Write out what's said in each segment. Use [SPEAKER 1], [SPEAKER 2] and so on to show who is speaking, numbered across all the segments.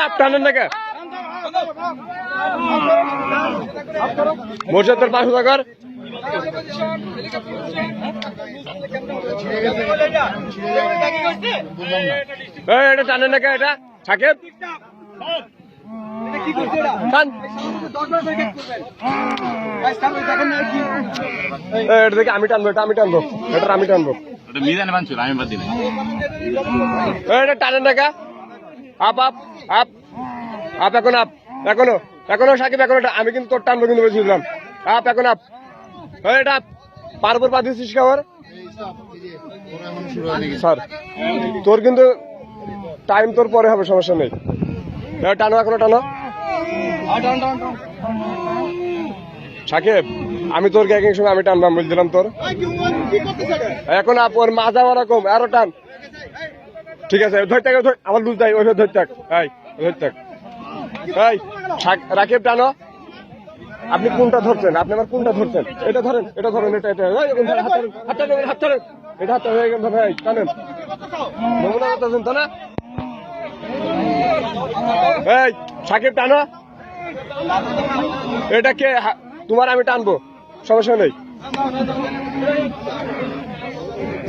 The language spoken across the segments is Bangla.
[SPEAKER 1] আপ টানেন না কে মোর্শেদের 500 টাকার এটা টানেন না কে এটা সাকিব এটা দেখে আমি টানবো এটা আমি টানবো এটা আমি টানবো এটা টানেন না কে আপ আপ আপ আপ এখন আপ এখনো এখনো সাকিব এখনো আমি কিন্তু তোর টানবো কিন্তু বলছিলাম আপ এখন আপ এটা পারবর পা দিচ্ছিস খাবার স্যার তোর কিন্তু টাইম তোর পরে হবে সমস্যা নেই টানো এখনো টানো সাকিব আমি তোর গ্যাগের সঙ্গে আমি টানবাম বলছিলাম তোর এখন আপ ওর মাজা ওরকম আরো টান ঠিক আছে ধর থাক আমার লুজ দেয় ওইভাবে ধর থাক ধর থাক রাকিব টানো আপনি কোনটা ধরছেন আপনি আমার কোনটা ধরছেন এটা ধরেন এটা ধরেন এটা এটা হাত ধরেন এটা হাত হয়ে গেল ভাই টানেন নমুনা করতেছেন তো না এই সাকিব টানো এটা কে তোমার আমি টানবো সমস্যা নেই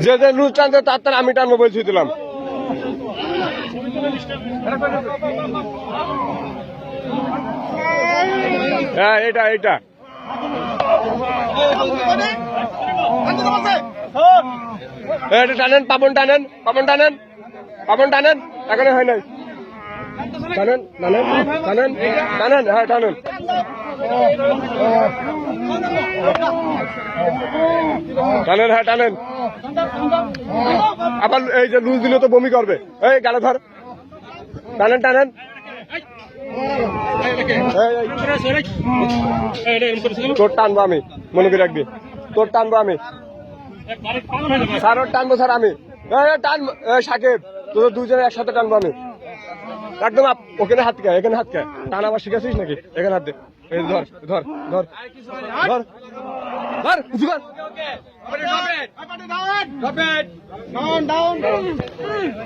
[SPEAKER 1] যে যে লুজ টানছে তার আমি টানবো বলছি দিলাম হ্যাঁ এটা এটা এটা টানেন পাবন টানেন পাবন টানেন পাবন টানেন এখনো হয় নাই টানেন টানেন টানেন টানেন হ্যাঁ টানেন টানেন হ্যাঁ টানেন আবার এই যে লুজ দিলে তো বমি করবে এই গালে ধর টানেন টানেন তোর টানবো আমি মনে করে রাখবি তোর টানবো আমি স্যার ওর টানবো স্যার আমি টানবো সাকিব তোদের দুজনে একসাথে টানবো আমি একদম ওখানে হাত খায় এখানে হাত খায় টান আবার শিখেছিস নাকি এখানে হাত দে ধর ধর ধর ধর ধর